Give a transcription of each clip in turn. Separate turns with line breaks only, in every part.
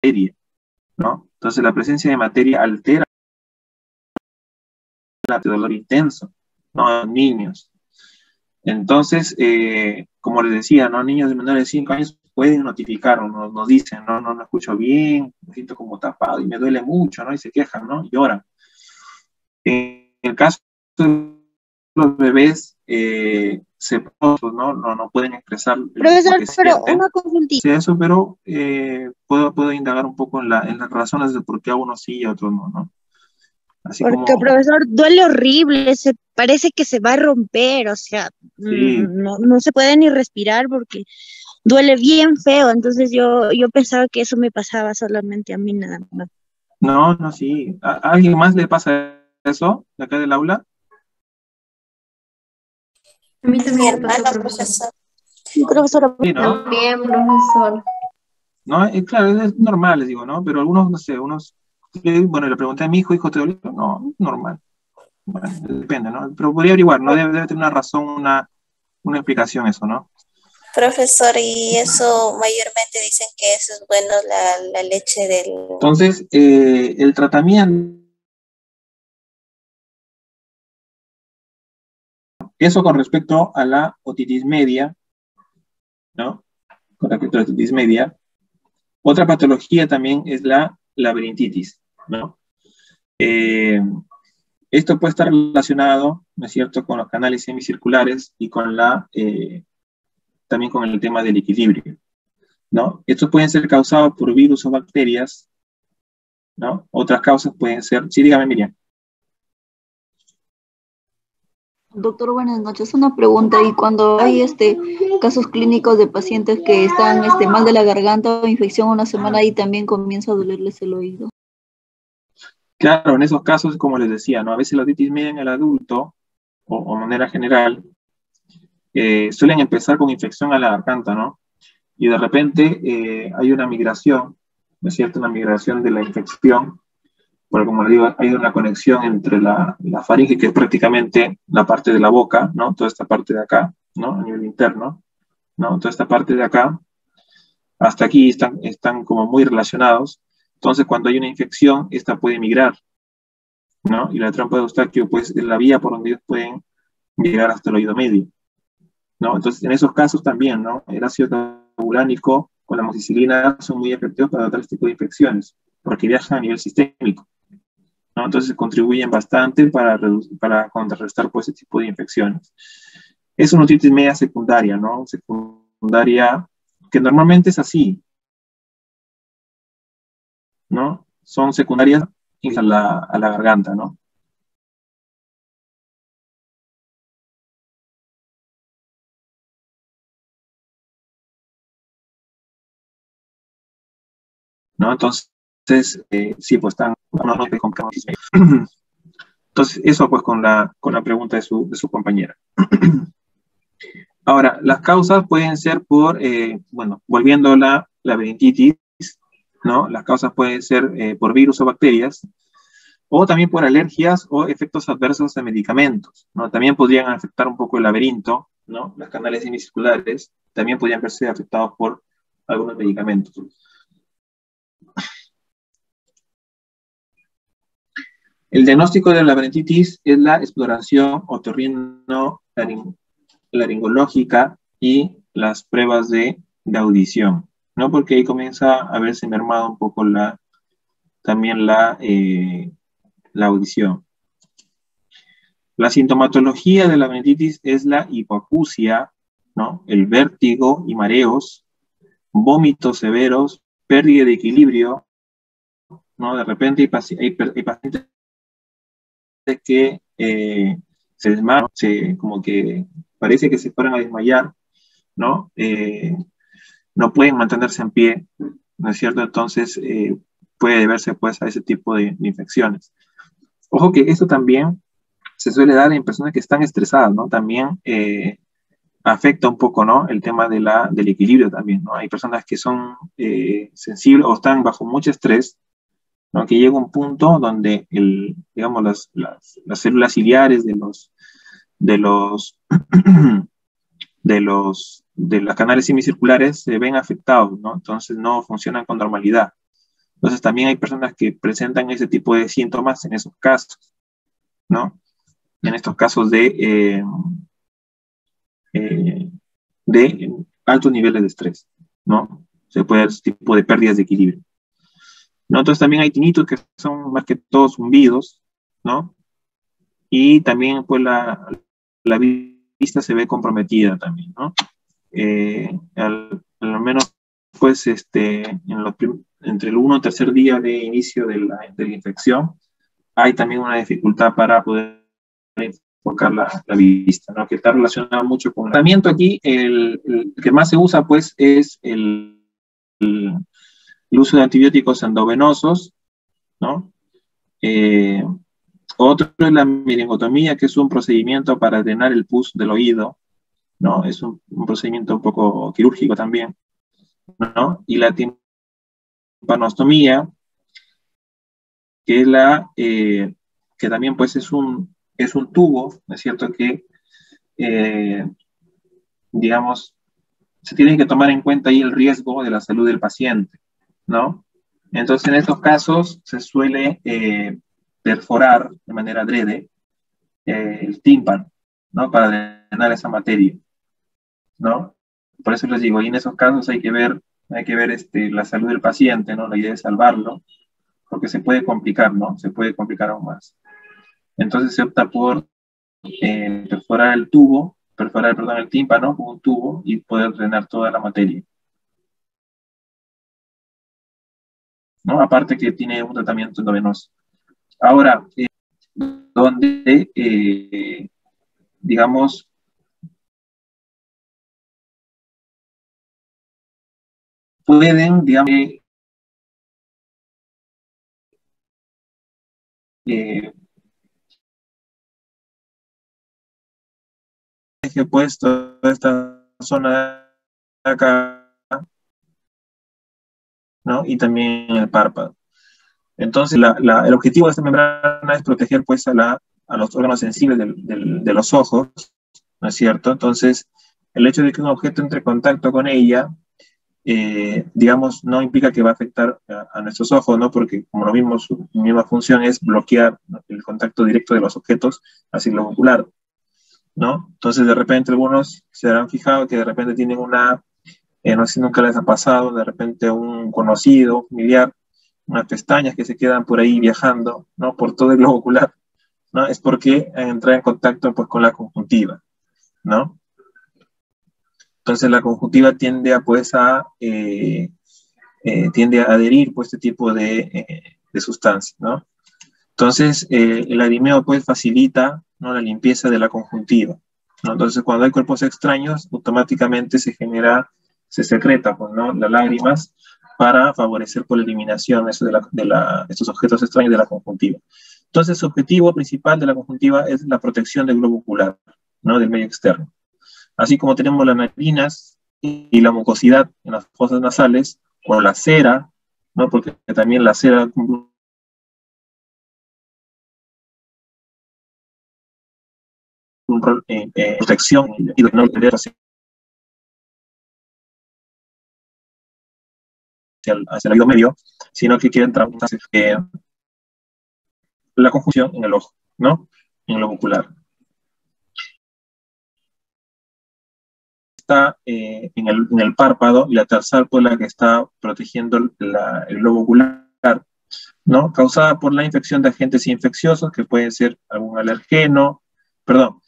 materia, ¿no? Entonces la presencia de materia altera el dolor intenso, ¿no? En niños. Entonces, como les decía, ¿no? Niños de menores de 5 años pueden notificar o nos dicen, no escucho bien, me siento como tapado y me duele mucho, ¿no? Y se quejan, ¿no? Lloran. En el caso de los bebés, no pueden expresar lo
Profesor,
que
pero
sienten.
una consultita.
Sí, eso, pero puedo indagar un poco en las razones de por qué a unos sí y a otros no, ¿no? Así
Porque,
como,
profesor, duele horrible, parece que se va a romper, o sea,
sí,
no se puede ni respirar porque duele bien feo. Entonces yo pensaba que eso me pasaba solamente a mí nada más.
no, sí. ¿A alguien más le pasa eso de acá del aula?
A mí
Mi
también me pasó,
hermano,
profesor.
profesor.
Sí, profesora,
Sí, ¿no?
También, profesor.
No, claro, es normal, les digo, ¿no? Pero algunos, no sé, bueno, le pregunté a mi hijo, ¿te dolió? No, es normal. Bueno, depende, ¿no? Pero podría averiguar, ¿no? Debe tener una razón, una explicación eso, ¿no?
Profesor, y eso mayormente dicen que eso es bueno, la leche del...
Entonces, el tratamiento, eso con respecto a la otitis media, ¿no? Con respecto a la otitis media. Otra patología también es la laberintitis, ¿no? Esto puede estar relacionado, ¿no es cierto?, con los canales semicirculares y también con el tema del equilibrio, ¿no? Estos pueden ser causados por virus o bacterias, ¿no? Otras causas pueden ser, sí, dígame, Miriam.
Doctor, buenas noches. Una pregunta, y cuando hay casos clínicos de pacientes que están mal de la garganta o infección una semana y también comienza a dolerles el oído.
Claro, en esos casos, como les decía, ¿no? A veces la otitis media en el adulto, o manera general, suelen empezar con infección a la garganta, ¿no? Y de repente hay una migración, ¿no es cierto? Una migración de la infección, porque como le digo, hay una conexión entre la faringe, que es prácticamente la parte de la boca, ¿no? Toda esta parte de acá, ¿no? A nivel interno, ¿no? Toda esta parte de acá, hasta aquí están como muy relacionados. Entonces, cuando hay una infección, esta puede migrar, ¿no? Y la trompa de Eustaquio, pues, es la vía por donde ellos pueden llegar hasta el oído medio, ¿no? Entonces, en esos casos también, ¿no? El ácido clavulánico con la amoxicilina son muy efectivos para tratar este tipo de infecciones, porque viajan a nivel sistémico, ¿no? Entonces, contribuyen bastante para contrarrestar pues, ese tipo de infecciones. Es una otitis media secundaria, ¿no? Secundaria, que normalmente es así, ¿no? Son secundarias a la garganta, ¿no? ¿No? Entonces, sí, pues están, entonces, eso pues con la pregunta de su compañera. Ahora, las causas pueden ser bueno, volviendo a la laberintitis, ¿no? Las causas pueden ser por virus o bacterias, o también por alergias o efectos adversos de medicamentos, ¿no? También podrían afectar un poco el laberinto, ¿no? Los canales semicirculares también podrían verse afectados por algunos medicamentos. El diagnóstico de la laberintitis es la exploración otorrinolaringológica y las pruebas de audición, ¿no? Porque ahí comienza a verse mermada un poco también la audición. La sintomatología de la laberintitis es la hipoacusia, ¿no? El vértigo y mareos, vómitos severos, pérdida de equilibrio, ¿no? De repente hay pacientes que se desmayan, como que parece que se fueran a desmayar, ¿no? No pueden mantenerse en pie, ¿no es cierto? Entonces puede deberse pues a ese tipo de infecciones. Ojo que esto también se suele dar en personas que están estresadas, ¿no? También afecta un poco, ¿no? El tema del equilibrio también, ¿no? Hay personas que son sensibles o están bajo mucho estrés, ¿no? Que llega un punto donde digamos, las células ciliares de los, de los canales semicirculares se ven afectados, ¿no? Entonces no funcionan con normalidad. Entonces también hay personas que presentan ese tipo de síntomas en esos casos, ¿no? En estos casos de altos niveles de estrés, ¿no? Se puede dar ese tipo de pérdidas de equilibrio, ¿no? Entonces también hay tinitos que son más que todo zumbidos, ¿no? Y también pues la vista se ve comprometida también, ¿no? Al menos pues entre el 1 y tercer día de inicio de la infección hay también una dificultad para poder enfocar la vista, ¿no? Que está relacionado mucho con el tratamiento. Aquí el que más se usa pues es el uso de antibióticos endovenosos, ¿no? Otro es la meningotomía, que es un procedimiento para drenar el pus del oído, ¿no? Es un procedimiento un poco quirúrgico también, ¿no? Y la timpanostomía, que es que también pues es un tubo, ¿no es cierto? Que, digamos, se tiene que tomar en cuenta ahí el riesgo de la salud del paciente, ¿no? Entonces, en estos casos se suele perforar de manera adrede el tímpano, ¿no? Para drenar esa materia, ¿no? Por eso les digo, ahí en esos casos hay que ver la salud del paciente, ¿no? La idea es salvarlo, porque se puede complicar, ¿no? Se puede complicar aún más. Entonces se opta por perforar, perdón, el tímpano con un tubo y poder drenar toda la materia, ¿no? Aparte que tiene un tratamiento endovenoso. Ahora, donde, digamos, pueden, digamos, que pues toda esta zona de acá, ¿no? Y también el párpado. Entonces, el objetivo de esta membrana es proteger pues a los órganos sensibles de los ojos, ¿no es cierto? Entonces, el hecho de que un objeto entre en contacto con ella, digamos, no implica que va a afectar a nuestros ojos, ¿no? Porque, como lo mismo, su misma función es bloquear, ¿no?, el contacto directo de los objetos hacia el globo ocular, ¿no? Entonces, de repente, algunos se habrán fijado que de repente tienen no sé si nunca les ha pasado, de repente un conocido, familiar, unas pestañas que se quedan por ahí viajando, ¿no? Por todo el globo ocular, ¿no? Es porque entra en contacto pues con la conjuntiva, ¿no? Entonces la conjuntiva tiende tiende a adherir pues este tipo de sustancias, ¿no? Entonces el lagrimeo pues facilita, ¿no?, la limpieza de la conjuntiva, ¿no? Entonces cuando hay cuerpos extraños, automáticamente se secreta pues, ¿no?, las lágrimas para favorecer por la eliminación estos objetos extraños de la conjuntiva. Entonces su objetivo principal de la conjuntiva es la protección del globo ocular, ¿no?, del medio externo. Así como tenemos las narinas y la mucosidad en las fosas nasales, o la cera, ¿no?, porque también la cera cumple un rol en protección y no hacia el oído medio, sino que quiere entrar la conjunción en el ojo, ¿no?, en el globo ocular. Está en el párpado, y la tarsal pues la que está protegiendo el globo ocular, ¿no?, causada por la infección de agentes infecciosos que pueden ser algún alergeno, perdón,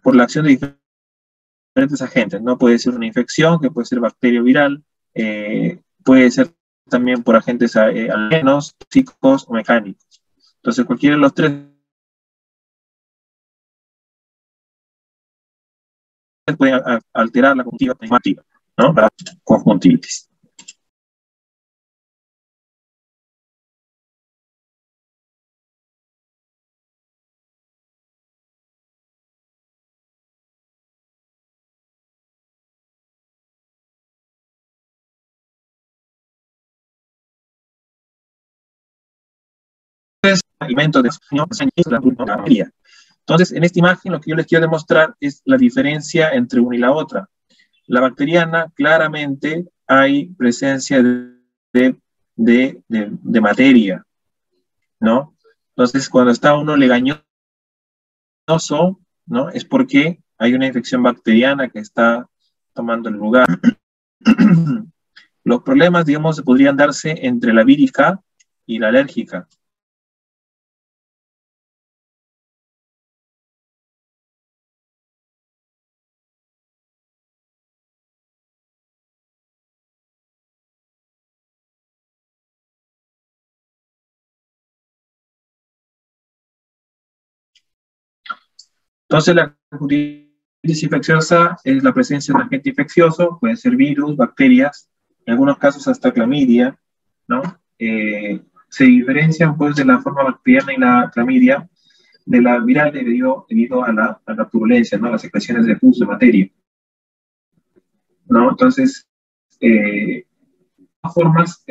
por la acción de diferentes agentes, ¿no? Puede ser una infección, que puede ser bacterio viral, puede ser también por agentes alérgenos, tóxicos o mecánicos. Entonces cualquiera de los tres puede alterar la conjuntiva pneumática, ¿no?, la conjuntivitis. Alimentos de la materia. Entonces, en esta imagen lo que yo les quiero demostrar es la diferencia entre una y la otra. La bacteriana, claramente hay presencia de de materia, ¿no? Entonces, cuando está uno legañoso, ¿no? Es porque hay una infección bacteriana que está tomando el lugar. Los problemas, digamos, podrían darse entre la vírica y la alérgica. Entonces, la conjuntivitis infecciosa es la presencia de un agente infeccioso, pueden ser virus, bacterias, en algunos casos hasta clamidia, ¿no? Se diferencian, pues, de la forma bacteriana y la clamidia de la viral debido a la turbulencia, ¿no? Las secreciones de pus de materia, ¿no? Entonces, de todas formas,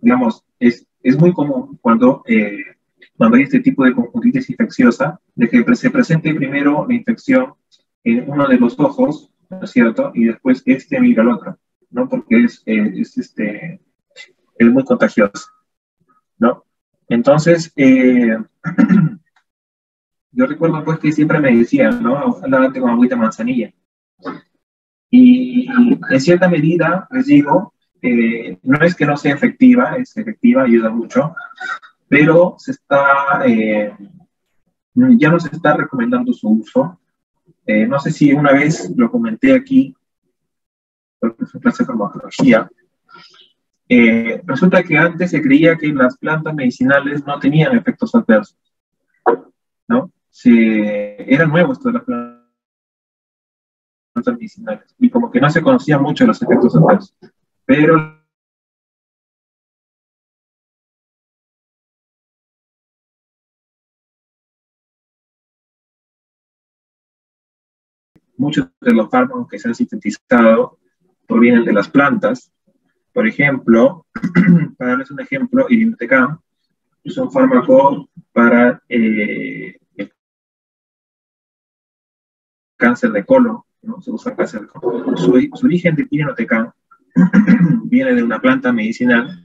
digamos, es muy común cuando hay este tipo de conjuntivitis infecciosa, de que se presente primero la infección en uno de los ojos, ¿no es cierto? Y después migra al otro, ¿no? Porque es muy contagioso, ¿no? Entonces, yo recuerdo pues que siempre me decían, ¿no? Ojalá con agüita de manzanilla. Y en cierta medida, les digo, no es que no sea efectiva, es efectiva, ayuda mucho, pero ya no se está recomendando su uso. No sé si una vez lo comenté aquí, porque es una clase de farmacología. Resulta que antes se creía que las plantas medicinales no tenían efectos adversos, ¿no? Era nuevo esto de las plantas medicinales, y como que no se conocía mucho los efectos adversos. Pero muchos de los fármacos que se han sintetizado provienen de las plantas. Por ejemplo, para darles un ejemplo, Irinotecan es un fármaco para el cáncer de colon, ¿no? Se usa cáncer de colon. Su origen de Irinotecan viene de una planta medicinal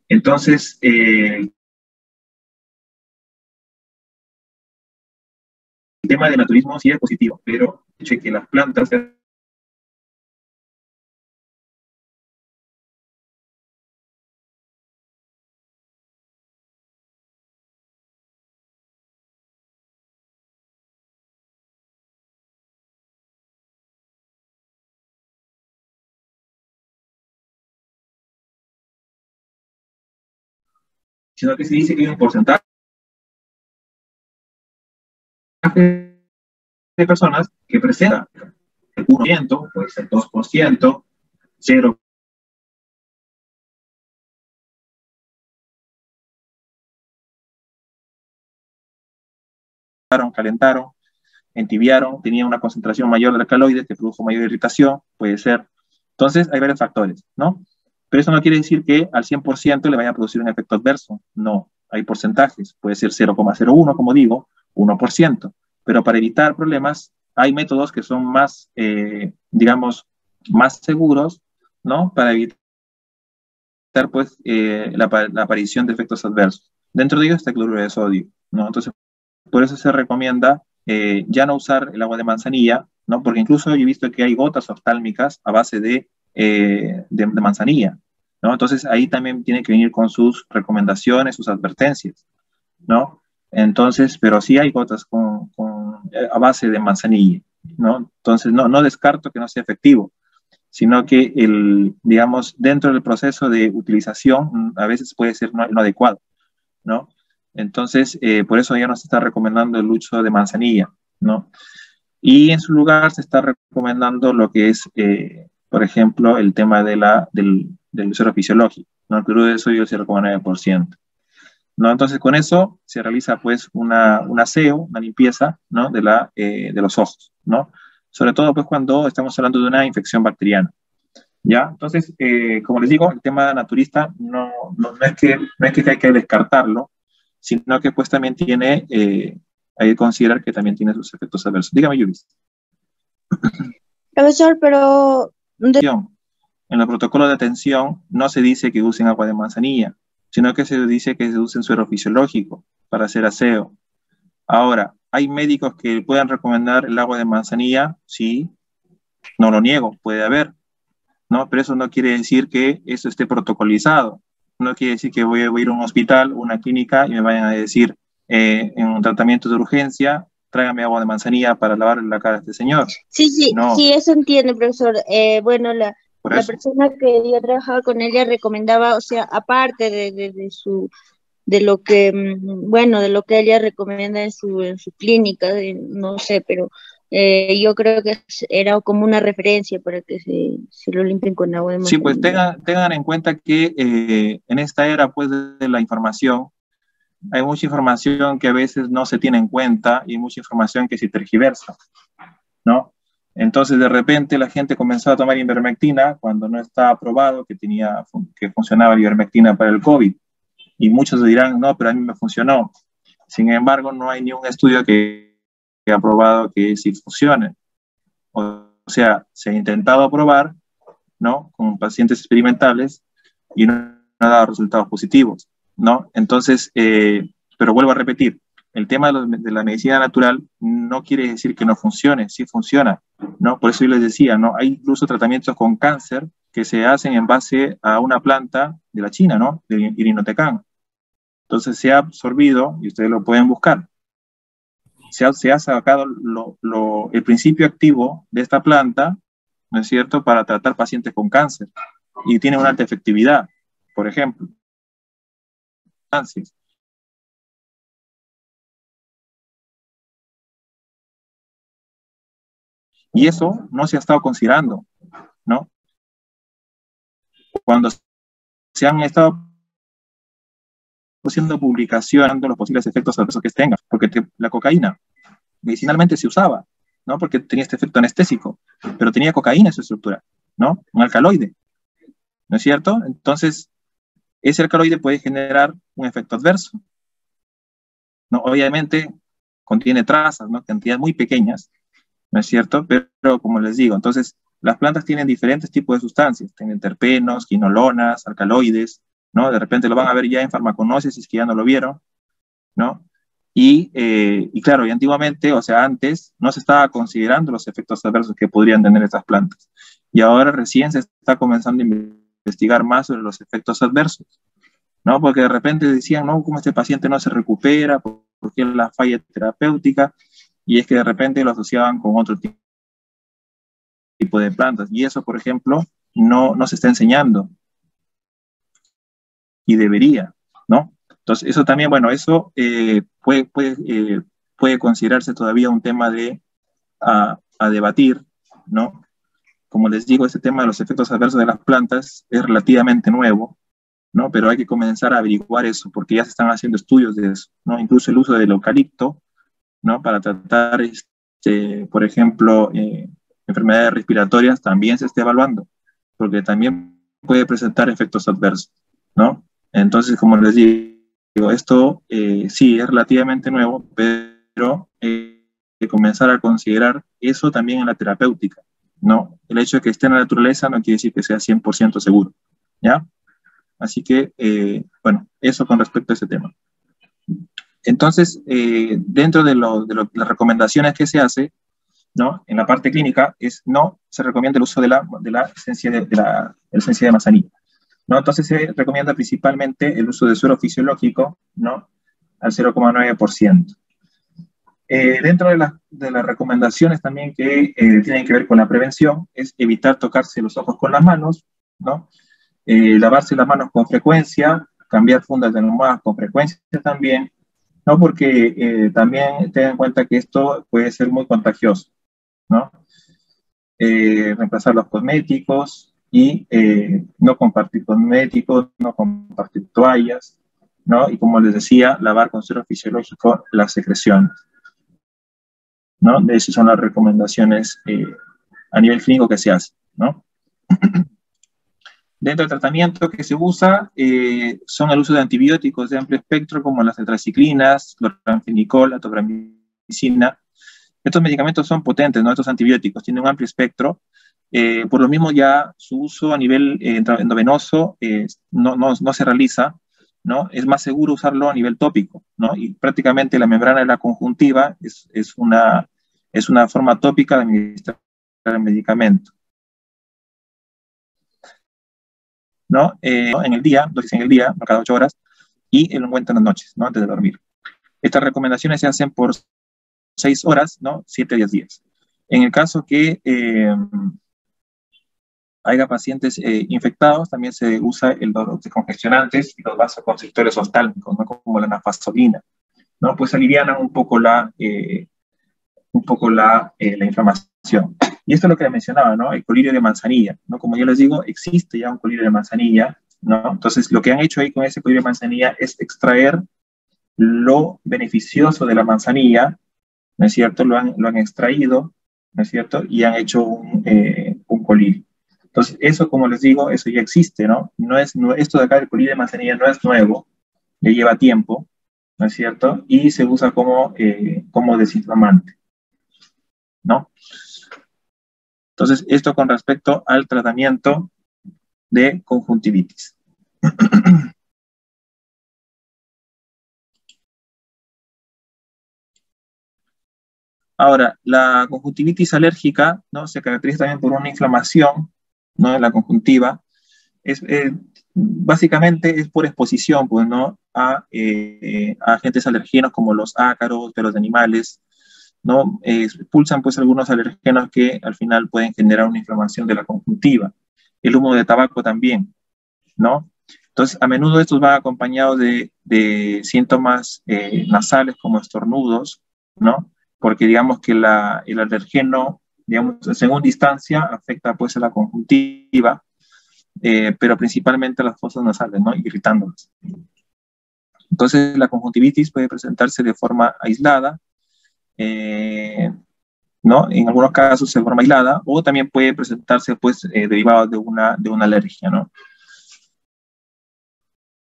entonces, el tema de naturismo sí es positivo, pero que las plantas sino que se dice que hay un porcentaje de personas que presentan el 1%, puede ser 2%, 0%. Calentaron, entibiaron, tenían una concentración mayor de alcaloides que produjo mayor irritación, puede ser. Entonces, hay varios factores, ¿no? Pero eso no quiere decir que al 100% le vaya a producir un efecto adverso. No, hay porcentajes. Puede ser 0,01, como digo, 1%. Pero para evitar problemas, hay métodos que son más, digamos, más seguros, ¿no? Para evitar, pues, la aparición de efectos adversos. Dentro de ellos está el cloruro de sodio, ¿no? Entonces, por eso se recomienda ya no usar el agua de manzanilla, ¿no? Porque incluso yo he visto que hay gotas oftálmicas a base de manzanilla, ¿no? Entonces ahí también tiene que venir con sus recomendaciones, sus advertencias, ¿no? Entonces, pero sí hay gotas a base de manzanilla, ¿no? Entonces no descarto que no sea efectivo, sino que digamos, dentro del proceso de utilización a veces puede ser no adecuado, ¿no? Entonces, por eso ya no se está recomendando el uso de manzanilla, ¿no? Y en su lugar se está recomendando lo que es, por ejemplo, el tema del suero fisiológico, ¿no? El cloruro de sodio del 0,9%, ¿no? Entonces, con eso se realiza, pues, un aseo, una limpieza, ¿no? De los ojos, ¿no? Sobre todo, pues, cuando estamos hablando de una infección bacteriana, ¿Ya? Entonces, como les digo, el tema naturista no es que hay que descartarlo, sino que pues también tiene, hay que considerar que también tiene sus efectos adversos. Dígame, Yubis.
Profesor, pero
En los protocolos de atención no se dice que usen agua de manzanilla, sino que se dice que se usen suero fisiológico para hacer aseo. Ahora, ¿hay médicos que puedan recomendar el agua de manzanilla? Sí, no lo niego, puede haber, ¿no? Pero eso no quiere decir que eso esté protocolizado. No quiere decir que voy a ir a un hospital, una clínica, y me vayan a decir, en un tratamiento de urgencia, tráigame agua de manzanilla para lavarle la cara a este señor.
sí,
No,
sí, eso entiendo, profesor. Bueno, la
por eso.
persona que yo trabajaba con ella recomendaba, o sea, aparte de lo que, bueno, de lo que ella recomienda en su clínica, no sé, pero yo creo que era como una referencia para que se lo limpien con agua de
Sí, pues
manzanilla.
tengan en cuenta que en esta era pues, de la información, hay mucha información que a veces no se tiene en cuenta y mucha información que se tergiversa, ¿no? Entonces, de repente, la gente comenzó a tomar ivermectina cuando no estaba aprobado que funcionaba la ivermectina para el COVID. Y muchos dirán, no, pero a mí me funcionó. Sin embargo, no hay ni un estudio que ha probado que sí funcione. O sea, se ha intentado probar, ¿no? Con pacientes experimentales y no ha dado resultados positivos, ¿no? Entonces, pero vuelvo a repetir, el tema de la medicina natural no quiere decir que no funcione, sí funciona, ¿no? Por eso yo les decía, ¿no? Hay incluso tratamientos con cáncer que se hacen en base a una planta de la China, ¿no? De irinotecán. Entonces se ha absorbido, y ustedes lo pueden buscar, se ha sacado el principio activo de esta planta, ¿no es cierto?, para tratar pacientes con cáncer, y tiene una alta efectividad, por ejemplo. Y eso no se ha estado considerando, ¿no? Cuando se han estado haciendo publicaciones de los posibles efectos adversos que tenga, porque la cocaína medicinalmente se usaba, ¿no? Porque tenía este efecto anestésico, pero tenía cocaína en su estructura, ¿no? Un alcaloide, ¿no es cierto? Entonces, ese alcaloide puede generar un efecto adverso, ¿no? Obviamente contiene trazas, ¿no? Cantidades muy pequeñas, ¿no es cierto? Pero como les digo, entonces las plantas tienen diferentes tipos de sustancias, tienen terpenos, quinolonas, alcaloides, ¿no? De repente lo van a ver ya en farmacognosia, si es que ya no lo vieron, ¿no? Y claro, y antiguamente, o sea, antes no se estaba considerando los efectos adversos que podrían tener estas plantas. Y ahora recién se está comenzando a investigar más sobre los efectos adversos, ¿no? Porque de repente decían, no, ¿cómo este paciente no se recupera? ¿Por qué la falla terapéutica? Y es que de repente lo asociaban con otro tipo de plantas. Y eso, por ejemplo, no se está enseñando. Y debería, ¿no? Entonces, eso también, bueno, eso puede considerarse todavía un tema a debatir, ¿no? Como les digo, este tema de los efectos adversos de las plantas es relativamente nuevo, ¿no? Pero hay que comenzar a averiguar eso, porque ya se están haciendo estudios de eso, ¿no? Incluso el uso del eucalipto, ¿no? Para tratar, por ejemplo, enfermedades respiratorias también se está evaluando, porque también puede presentar efectos adversos, ¿no? Entonces, como les digo, esto sí es relativamente nuevo, pero hay que comenzar a considerar eso también en la terapéutica, ¿no? El hecho de que esté en la naturaleza no quiere decir que sea 100% seguro, ¿ya? Así que, bueno, eso con respecto a ese tema. Entonces, dentro de las recomendaciones que se hace, ¿no? En la parte clínica, no se recomienda el uso de la esencia de manzanilla, ¿no? Entonces se recomienda principalmente el uso de suero fisiológico, ¿no? Al 0,9%. Dentro de las recomendaciones también que tienen que ver con la prevención, es evitar tocarse los ojos con las manos, ¿no? Lavarse las manos con frecuencia, cambiar fundas de almohadas con frecuencia también, ¿no? Porque también ten en cuenta que esto puede ser muy contagioso, ¿no? Reemplazar los cosméticos y no compartir cosméticos, no compartir toallas, ¿no? Y como les decía, lavar con suero fisiológico las secreciones, ¿no? De esas son las recomendaciones a nivel clínico que se hace, ¿no? Dentro del tratamiento que se usa son el uso de antibióticos de amplio espectro como las tetraciclinas, cloranfenicol, la tobramicina. Estos medicamentos son potentes, ¿no? Estos antibióticos tienen un amplio espectro. Por lo mismo ya su uso a nivel endovenoso no se realiza, ¿no? Es más seguro usarlo a nivel tópico, ¿no? Y prácticamente la membrana de la conjuntiva es una forma tópica de administrar el medicamento, ¿no? En el día, dosis en el día, cada 8 horas, y el ungüento en las noches, ¿no? Antes de dormir. Estas recomendaciones se hacen por 6 horas, ¿no? 7 a 10 días. En el caso que haya pacientes infectados, también se usa los descongestionantes y los vasoconstrictores oftálmicos, ¿no? Como la nafazolina, ¿no? Pues alivianan un poco la inflamación. Y esto es lo que mencionaba, ¿no? El colirio de manzanilla, ¿no? Como yo les digo, existe ya un colirio de manzanilla, ¿no? Entonces, lo que han hecho ahí con ese colirio de manzanilla es extraer lo beneficioso de la manzanilla, ¿no es cierto? Lo han extraído, ¿no es cierto? Y han hecho un colirio. Entonces, eso, como les digo, eso ya existe, ¿no? Esto de acá del colirio de manzanilla no es nuevo, ya lleva tiempo, ¿no es cierto? Y se usa como desinflamante, ¿no? Entonces, esto con respecto al tratamiento de conjuntivitis. Ahora, la conjuntivitis alérgica, ¿no? Se caracteriza también por una inflamación, ¿no? En la conjuntiva. Básicamente es por exposición, pues, ¿no? A agentes alergenos como los ácaros, pelos de animales, ¿no? Expulsan pues algunos alergenos que al final pueden generar una inflamación de la conjuntiva. El humo de tabaco también, ¿no? Entonces, a menudo estos van acompañados de síntomas nasales como estornudos, ¿no? Porque digamos que el alergeno, digamos, en segunda instancia afecta pues a la conjuntiva, pero principalmente a las fosas nasales, ¿no? Irritándolas. Entonces, la conjuntivitis puede presentarse de forma aislada, ¿no? En algunos casos de forma aislada, o también puede presentarse pues derivado de una alergia, ¿no?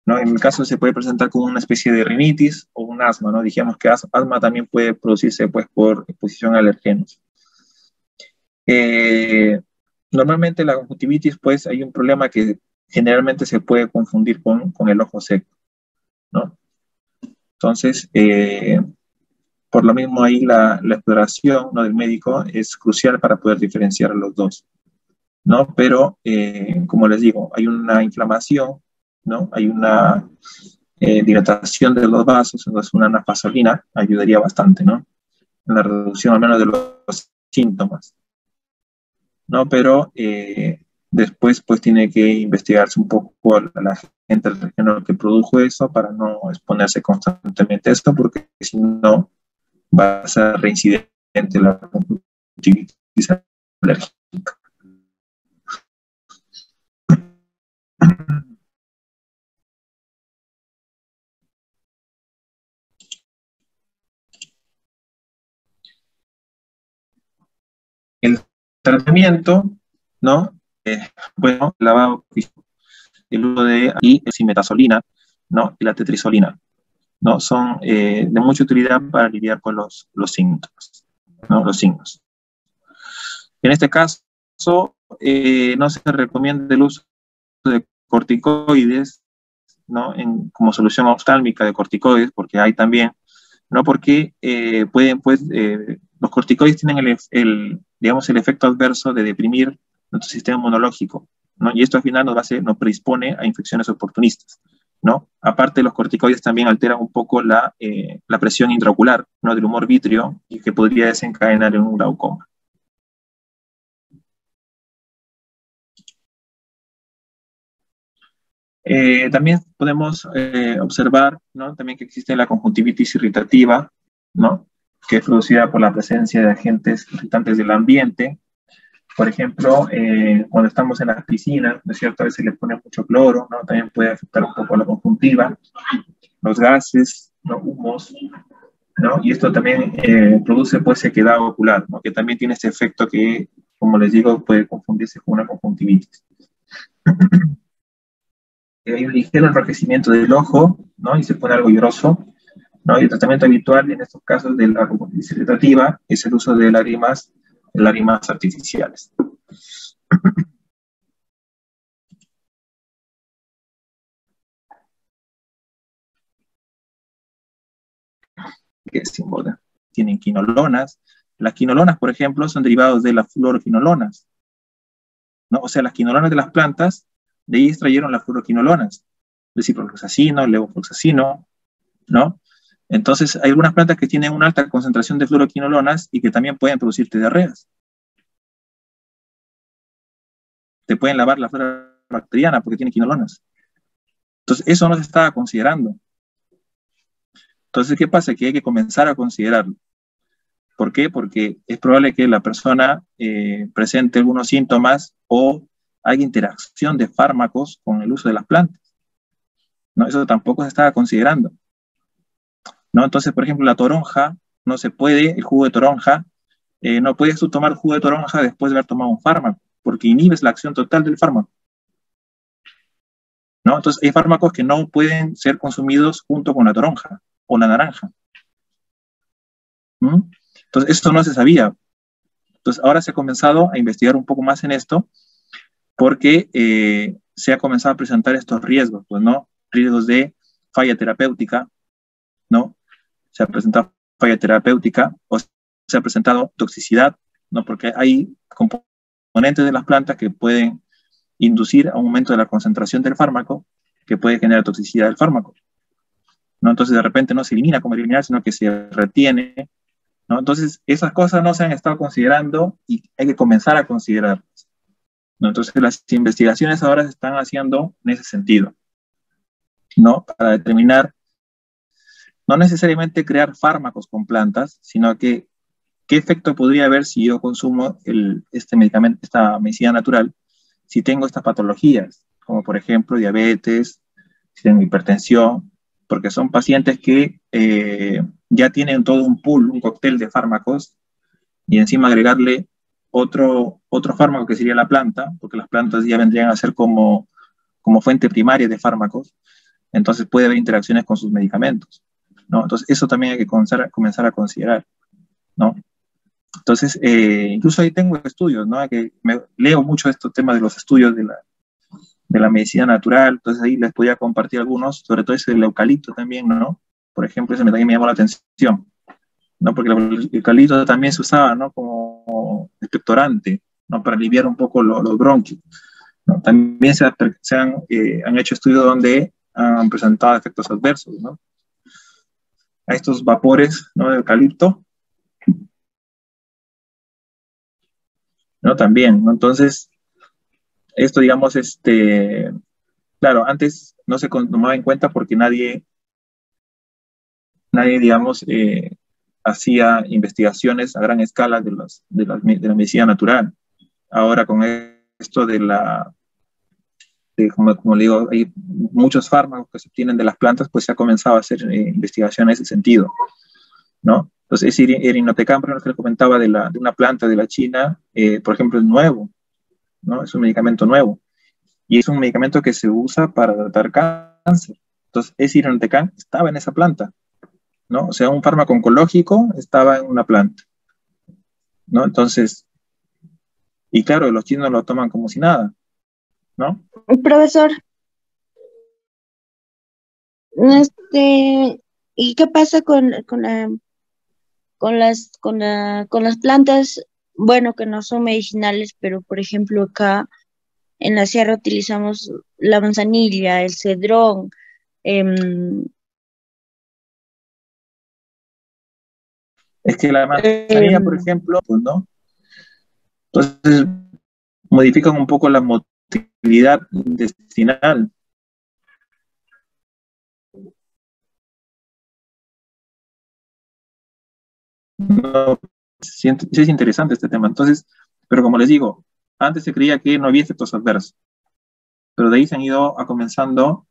¿No? En el caso se puede presentar como una especie de rinitis o un asma, ¿no? Dijimos que asma también puede producirse pues por exposición a alergenos. Normalmente la conjuntivitis pues hay un problema que generalmente se puede confundir con el ojo seco, ¿no? Entonces, por lo mismo ahí la exploración, ¿no? Del médico es crucial para poder diferenciar los dos, ¿no? Pero, como les digo, hay una inflamación, ¿no? Hay una dilatación de los vasos, entonces una nafazolina ayudaría bastante, ¿no? En la reducción al menos de los síntomas, ¿no? Pero después pues tiene que investigarse un poco a la gente regional que produjo eso para no exponerse constantemente a esto, porque si no va a ser reincidente la conjuntivitis alérgica. El tratamiento, ¿no? Bueno, lavado, el uso de cimetazolina, ¿no? Y la tetrizolina, ¿no? Son de mucha utilidad para aliviar pues, los síntomas, ¿no? Los signos. En este caso, no se recomienda el uso de corticoides, ¿no? Como solución oftálmica de corticoides, porque hay también, ¿no? Porque pueden, pues, los corticoides tienen digamos, el efecto adverso de deprimir nuestro sistema inmunológico, ¿no? Y esto al final nos predispone a infecciones oportunistas, ¿no? Aparte, los corticoides también alteran un poco la presión intraocular, ¿no? Del humor vítreo y que podría desencadenar en un glaucoma. También podemos observar, ¿no? También que existe la conjuntivitis irritativa, ¿no? Que es producida por la presencia de agentes irritantes del ambiente. Por ejemplo, cuando estamos en las piscinas, ¿no es cierto? A veces le ponen mucho cloro, ¿no? También puede afectar un poco la conjuntiva, los gases, ¿no? Humos, ¿no? Y esto también produce pues sequedad ocular, ¿no? Que también tiene este efecto que, como les digo, puede confundirse con una conjuntivitis. Hay un ligero enrojecimiento del ojo, ¿no? Y se pone algo lloroso, ¿no? Y el tratamiento habitual en estos casos de la conjuntivitis irritativa es el uso de lágrimas artificiales. Que sin boda. Tienen quinolonas. Las quinolonas, por ejemplo, son derivados de las fluoroquinolonas, ¿no? O sea, las quinolonas de las plantas, de ahí extrayeron las fluoroquinolonas, es decir, ciprofloxacino, levofloxacino, ¿no? Entonces, hay algunas plantas que tienen una alta concentración de fluoroquinolonas y que también pueden producirte diarreas. Te pueden lavar la flora bacteriana porque tiene quinolonas. Entonces, eso no se estaba considerando. Entonces, ¿qué pasa? Que hay que comenzar a considerarlo. ¿Por qué? Porque es probable que la persona presente algunos síntomas o haya interacción de fármacos con el uso de las plantas, ¿no? Eso tampoco se estaba considerando, ¿no? Entonces, por ejemplo, la toronja, no se puede, el jugo de toronja, no puedes tú tomar jugo de toronja después de haber tomado un fármaco, porque inhibes la acción total del fármaco, ¿no? Entonces, hay fármacos que no pueden ser consumidos junto con la toronja o la naranja. ¿Mm? Entonces, esto no se sabía. Entonces, ahora se ha comenzado a investigar un poco más en esto, porque se ha comenzado a presentar estos riesgos, pues, ¿no? Riesgos de falla terapéutica, ¿no? Se ha presentado falla terapéutica o se ha presentado toxicidad, ¿no? Porque hay componentes de las plantas que pueden inducir a un aumento de la concentración del fármaco que puede generar toxicidad del fármaco, ¿no? Entonces, de repente no se elimina como eliminar, sino que se retiene, ¿no? Entonces, esas cosas no se han estado considerando y hay que comenzar a considerarlas, ¿no? Entonces, las investigaciones ahora se están haciendo en ese sentido, ¿no? Para determinar, no necesariamente crear fármacos con plantas, sino que qué efecto podría haber si yo consumo este medicamento, esta medicina natural, si tengo estas patologías, como por ejemplo diabetes, si tengo hipertensión, porque son pacientes que ya tienen todo un pool, un cóctel de fármacos, y encima agregarle otro fármaco que sería la planta, porque las plantas ya vendrían a ser como fuente primaria de fármacos, entonces puede haber interacciones con sus medicamentos, ¿no? Entonces eso también hay que comenzar a considerar, ¿no? Entonces, incluso ahí tengo estudios, ¿no? Leo mucho estos temas de los estudios de la medicina natural, entonces ahí les podía compartir algunos, sobre todo ese del eucalipto también, ¿no? Por ejemplo, ese también me llamó la atención, ¿no? Porque el eucalipto también se usaba, ¿no? Como expectorante, ¿no? Para aliviar un poco los bronquios, ¿no? También han hecho estudios donde han presentado efectos adversos, ¿no? A estos vapores, ¿no? De eucalipto, ¿no? También, ¿no? Entonces, esto, digamos, claro, antes no se tomaba en cuenta porque nadie digamos, hacía investigaciones a gran escala de la medicina natural. Ahora con esto como le digo, hay muchos fármacos que se obtienen de las plantas, pues se ha comenzado a hacer investigación en ese sentido, ¿no? Entonces, ese irinotecan, lo que le comentaba de una planta de la China, por ejemplo, es nuevo, ¿no? Es un medicamento nuevo. Y es un medicamento que se usa para tratar cáncer. Entonces, ese irinotecan estaba en esa planta, ¿no? O sea, un fármaco oncológico estaba en una planta, ¿no? Entonces, y claro, los chinos lo toman como si nada, ¿no?
Profesor, ¿y qué pasa con las plantas, bueno, que no son medicinales, pero por ejemplo acá en la sierra utilizamos la manzanilla, el cedrón,
Es que la manzanilla, por ejemplo, pues, ¿no? Entonces, modifican un poco la motilidad intestinal. No, sí es interesante este tema. Entonces, pero como les digo, antes se creía que no había efectos adversos, pero de ahí se han ido comenzando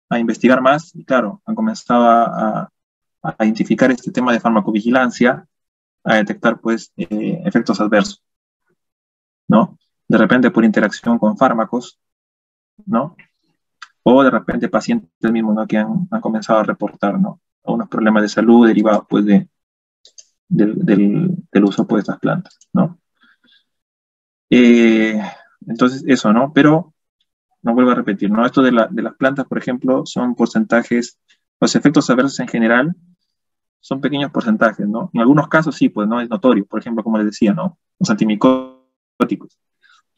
a investigar más y claro, han comenzado a identificar este tema de farmacovigilancia, a detectar pues efectos adversos, ¿no? De repente por interacción con fármacos, ¿no? O de repente pacientes mismos, ¿no? Que han comenzado a reportar, ¿no? Algunos problemas de salud derivados, pues, del uso, pues, de estas plantas, ¿no? Entonces, eso, ¿no? Pero, no vuelvo a repetir, ¿no? Esto de las plantas, por ejemplo, son porcentajes, los efectos adversos en general son pequeños porcentajes, ¿no? En algunos casos sí, pues, ¿no? Es notorio, por ejemplo, como les decía, ¿no? Los antimicóticos,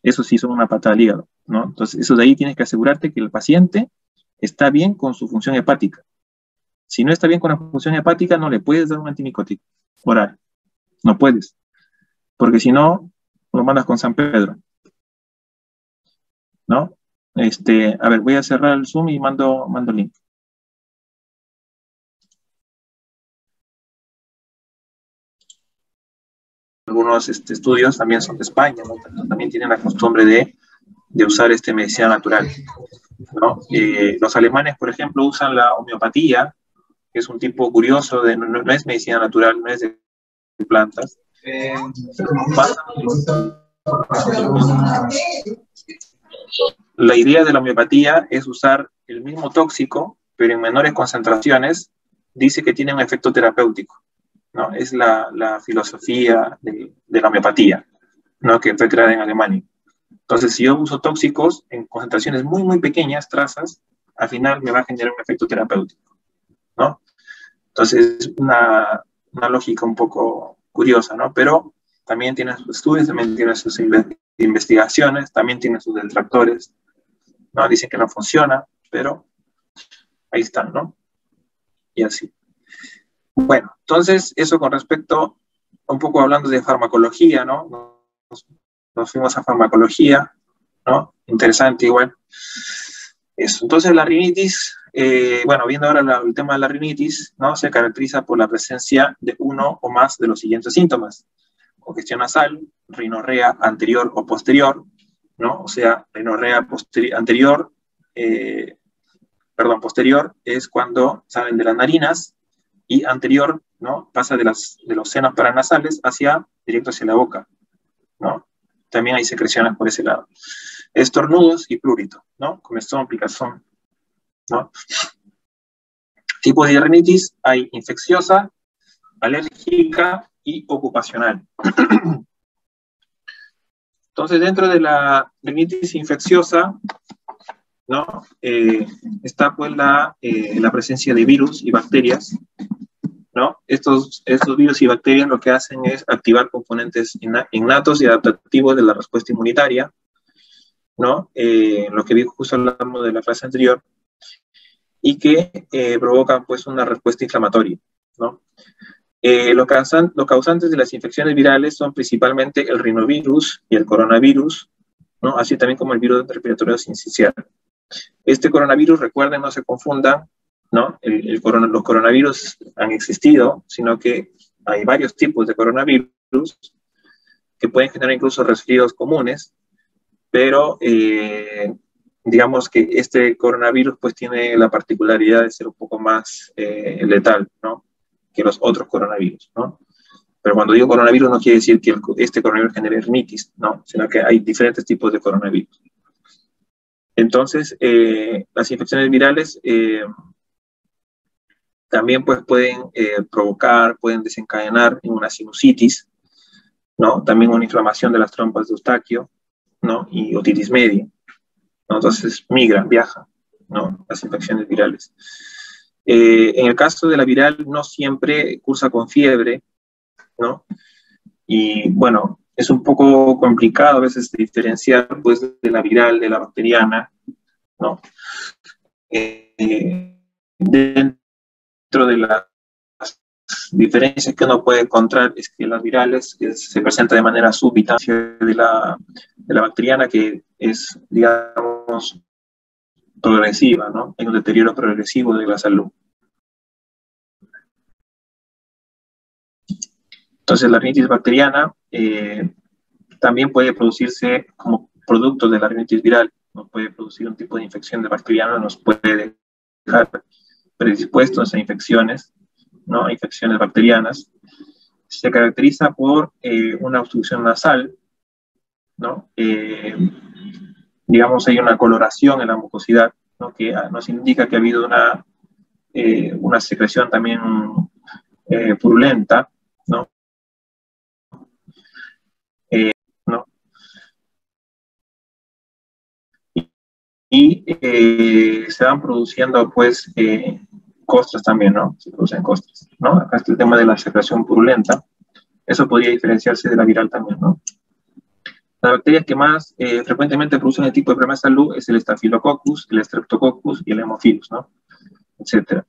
eso sí son una patada al hígado, ¿no? Entonces, eso de ahí tienes que asegurarte que el paciente está bien con su función hepática. Si no está bien con la función hepática, no le puedes dar un antimicótico oral. No puedes. Porque si no, lo mandas con San Pedro, ¿no? A ver, voy a cerrar el Zoom y mando link. Algunos estudios también son de España, ¿no? También tienen la costumbre de usar medicina natural, ¿no? Los alemanes, por ejemplo, usan la homeopatía, que es un tipo curioso, no es medicina natural, no es de plantas. La idea de la homeopatía es usar el mismo tóxico, pero en menores concentraciones, dice que tiene un efecto terapéutico, ¿no? Es la filosofía de la homeopatía, ¿no? Que fue creada en Alemania. Entonces, si yo uso tóxicos en concentraciones muy, muy pequeñas, trazas, al final me va a generar un efecto terapéutico, ¿no? Entonces, es una lógica un poco curiosa, ¿no? Pero también tiene sus estudios, también tiene sus investigaciones, también tiene sus detractores, ¿no? Dicen que no funciona, pero ahí están, ¿no? Y así. Bueno, entonces, eso con respecto, un poco hablando de farmacología, ¿no? Nos fuimos a farmacología, ¿no? Interesante igual. Eso. Entonces, la rinitis, bueno, viendo ahora el tema de la rinitis, ¿no? Se caracteriza por la presencia de uno o más de los siguientes síntomas: congestión nasal, rinorrea anterior o posterior, ¿no? O sea, rinorrea anterior, posterior es cuando salen de las narinas, y anterior, ¿no? Pasa de los senos paranasales directo hacia la boca, ¿no? También hay secreciones por ese lado. Estornudos y prurito, ¿no? Comezón, picazón, ¿no? Tipos de rinitis: hay infecciosa, alérgica y ocupacional. Entonces, dentro de la rinitis infecciosa, ¿no? Está pues la presencia de virus y bacterias, ¿no? Estos virus y bacterias lo que hacen es activar componentes innatos y adaptativos de la respuesta inmunitaria, ¿no? Lo que justo hablamos de la clase anterior, y que provocan pues una respuesta inflamatoria, ¿no? Los causantes de las infecciones virales son principalmente el rinovirus y el coronavirus, ¿no? Así también como el virus respiratorio sincicial. Este coronavirus, recuerden, no se confundan, ¿no? Los coronavirus han existido, sino que hay varios tipos de coronavirus que pueden generar incluso resfríos comunes, pero digamos que este coronavirus pues tiene la particularidad de ser un poco más letal, ¿no? Que los otros coronavirus, ¿no? Pero cuando digo coronavirus no quiere decir que este coronavirus genere rinitis, ¿no? Sino que hay diferentes tipos de coronavirus. Entonces, las infecciones virales también pues pueden pueden desencadenar en una sinusitis, ¿no? También una inflamación de las trompas de Eustaquio, ¿no? Y otitis media, ¿no? Entonces viaja, ¿no? Las infecciones virales. En el caso de la viral no siempre cursa con fiebre, ¿no? Y bueno, es un poco complicado a veces diferenciar pues de la viral de la bacteriana, ¿no? Dentro de las diferencias que uno puede encontrar es que las virales se presentan de manera súbita de la bacteriana, que es, digamos, progresiva, ¿no? Hay un deterioro progresivo de la salud. Entonces, la rinitis bacteriana también puede producirse como producto de la rinitis viral, ¿no? Puede producir un tipo de infección de bacteriana, nos puede dejar predispuestos a infecciones, ¿no? Infecciones bacterianas. Se caracteriza por una obstrucción nasal, ¿no? digamos, hay una coloración en la mucosidad, ¿no? Que nos indica que ha habido una secreción también purulenta, ¿no? ¿No? Y se van produciendo, pues, costras también, ¿no? Se producen costras, ¿no? Acá está el tema de la secreción purulenta. Eso podría diferenciarse de la viral también, ¿no? Las bacterias que más frecuentemente producen el tipo de problema de salud es el Staphylococcus, el Streptococcus y el Haemophilus, ¿no? Etcétera,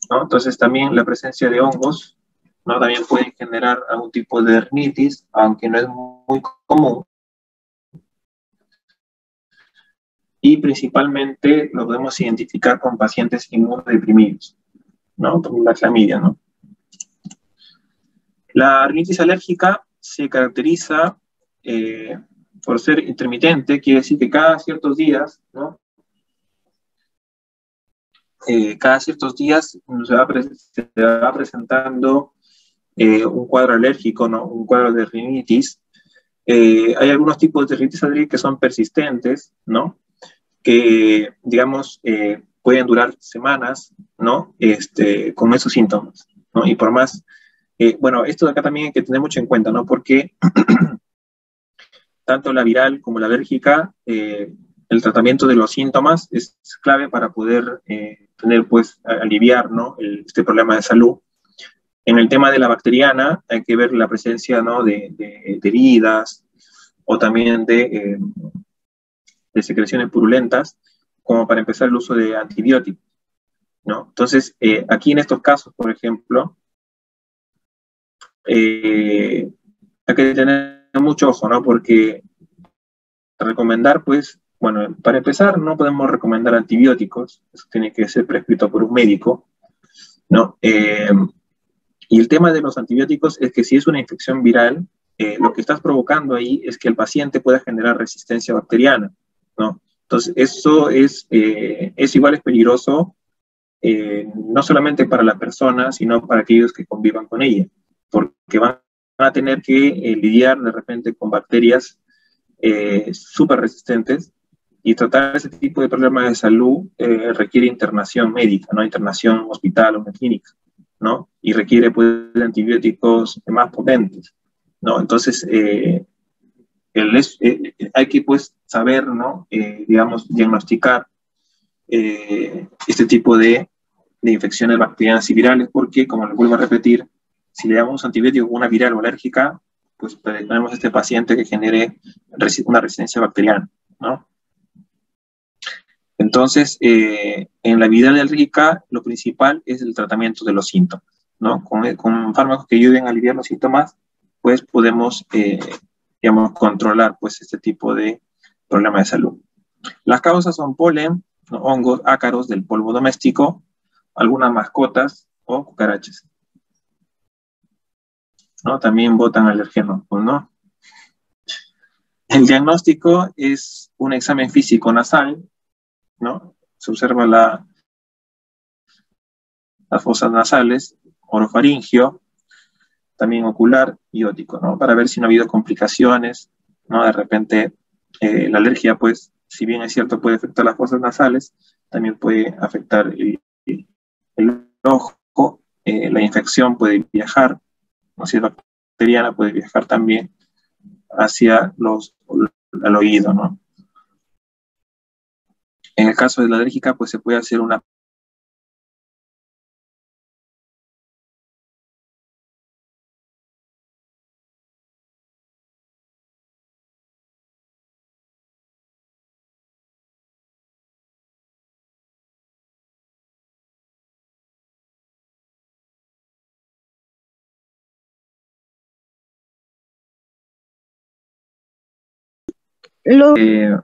¿no? Entonces también la presencia de hongos, ¿no? También puede generar algún tipo de rinitis, aunque no es muy común. Y principalmente lo podemos identificar con pacientes inmunodeprimidos, ¿no? Por la clamidia, ¿no? La rinitis alérgica se caracteriza por ser intermitente, quiere decir que cada ciertos días, ¿no? Cada ciertos días se va presentando un cuadro alérgico, ¿no? Un cuadro de rinitis. Hay algunos tipos de rinitis alérgica que son persistentes, ¿no? Que, digamos, pueden durar semanas, ¿no? Con esos síntomas, ¿no? Y por más, bueno, esto de acá también hay que tener mucho en cuenta, ¿no? Porque tanto la viral como la alérgica, el tratamiento de los síntomas es clave para poder tener, pues, aliviar, ¿no? Este problema de salud. En el tema de la bacteriana, hay que ver la presencia, ¿no? de heridas o también de secreciones purulentas, como para empezar el uso de antibióticos, ¿no? Entonces, aquí en estos casos, por ejemplo, hay que tener mucho ojo, ¿no? Porque recomendar, pues, bueno, para empezar, no podemos recomendar antibióticos, eso tiene que ser prescrito por un médico, ¿no? Y el tema de los antibióticos es que si es una infección viral, lo que estás provocando ahí es que el paciente pueda generar resistencia bacteriana, ¿no? Entonces, eso es igual es peligroso, no solamente para la persona, sino para aquellos que convivan con ella, porque van a tener que lidiar de repente con bacterias súper resistentes, y tratar ese tipo de problemas de salud requiere internación médica, ¿no? Internación hospital o una clínica, ¿no? Y requiere, pues, de antibióticos más potentes, ¿no? Entonces, hay que, pues, saber, ¿no? Digamos, diagnosticar este tipo de infecciones bacterianas y virales, porque, como les vuelvo a repetir, si le damos antibiótico con una viral o alérgica, pues tenemos este paciente que genere una resistencia bacteriana, ¿no? Entonces, en la viral alérgica, lo principal es el tratamiento de los síntomas, ¿no? Con fármacos que ayuden a aliviar los síntomas, pues podemos, digamos, controlar, pues, este tipo de problema de salud. Las causas son polen, ¿no? Hongos, ácaros del polvo doméstico, algunas mascotas o cucarachas, ¿no? También botan alergenos, ¿no? El diagnóstico es un examen físico nasal, ¿no? Se observa las fosas nasales, orofaringio, también ocular y óptico, ¿no? Para ver si no ha habido complicaciones, ¿no? De repente, la alergia, pues, si bien es cierto, puede afectar las fosas nasales, también puede afectar el ojo, la infección puede viajar, ¿no? Si es bacteriana, puede viajar también hacia al oído, ¿no? En el caso de la alérgica, pues se puede hacer una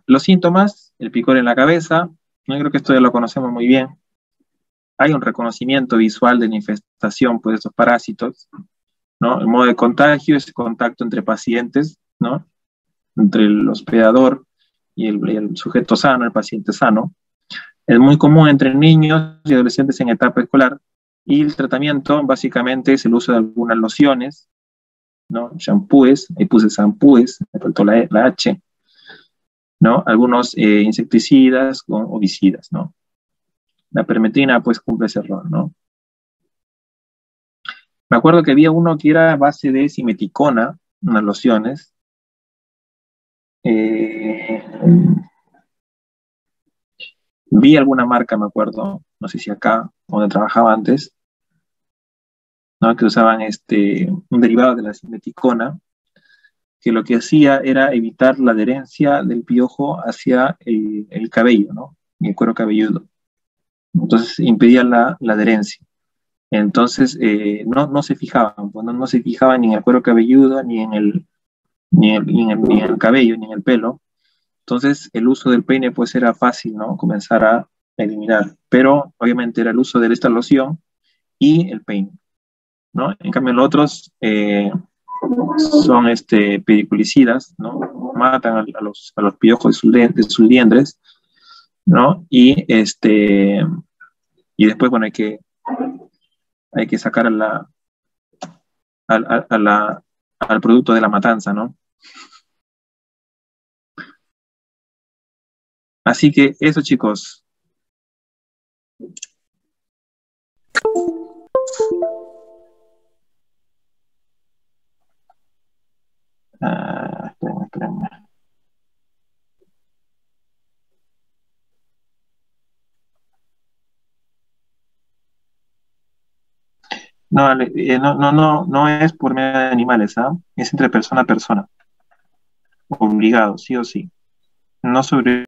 los síntomas, el picor en la cabeza, yo creo que esto ya lo conocemos muy bien. Hay un reconocimiento visual de la infestación, pues, de estos parásitos, ¿no? El modo de contagio es el contacto entre pacientes, ¿no? Entre el hospedador y el sujeto sano, el paciente sano. Es muy común entre niños y adolescentes en etapa escolar, y el tratamiento básicamente es el uso de algunas lociones, ¿no? Shampoos, ahí puse shampoos, me faltó la H, ¿no? Algunos insecticidas o ovicidas, ¿no? La permetrina, pues, cumple ese rol, ¿no? Me acuerdo que había uno que era a base de simeticona, unas lociones. Eh, Vi alguna marca, me acuerdo, no sé si acá, donde trabajaba antes, ¿no? Que usaban un derivado de la simeticona, que lo que hacía era evitar la adherencia del piojo hacia el cabello, ¿no? El cuero cabelludo. Entonces impedía la adherencia. Entonces no se fijaban, pues, no se fijaban ni en el cuero cabelludo, ni en el cabello, ni en el pelo. Entonces el uso del peine pues era fácil, ¿no? Comenzar a eliminar. Pero obviamente era el uso de esta loción y el peine, ¿no? En cambio los otros son pediculicidas, ¿no? Matan a los piojos de sus liendres, ¿no? Y después, bueno, hay que sacar al producto de la matanza, ¿no? Así que eso, chicos. Espérenme. No, no es por medio de animales, ¿ah? Es entre persona a persona. Obligado, sí o sí. No sobre.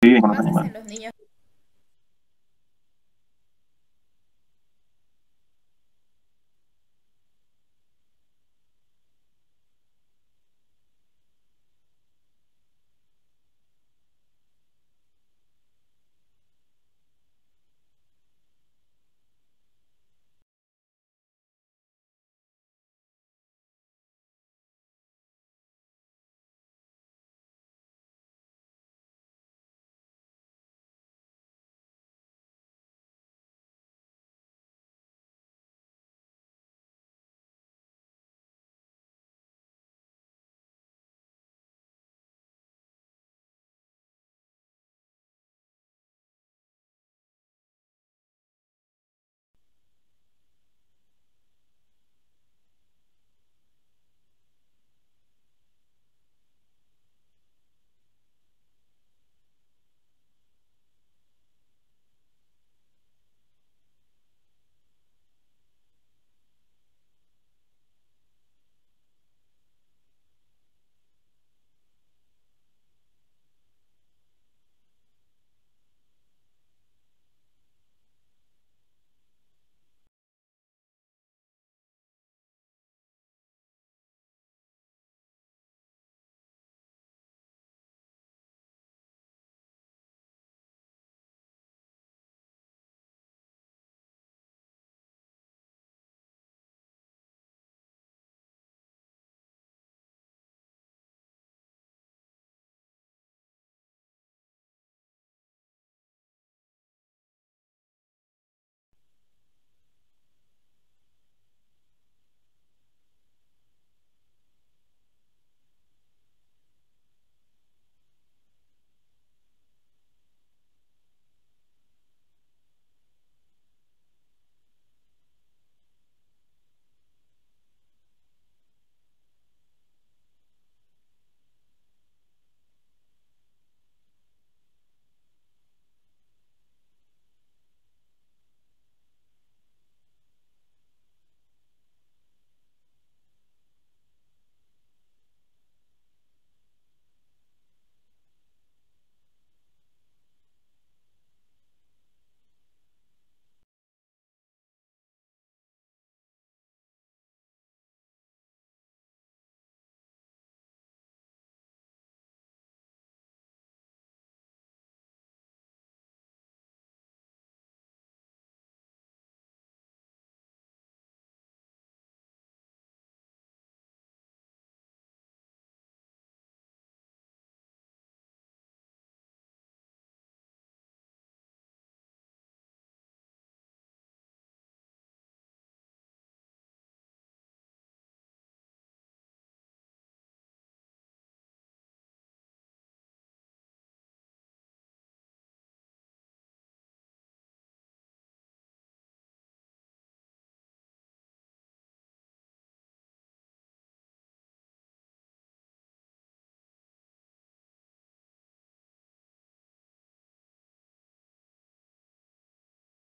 Viven con los
Más
animales.
los niños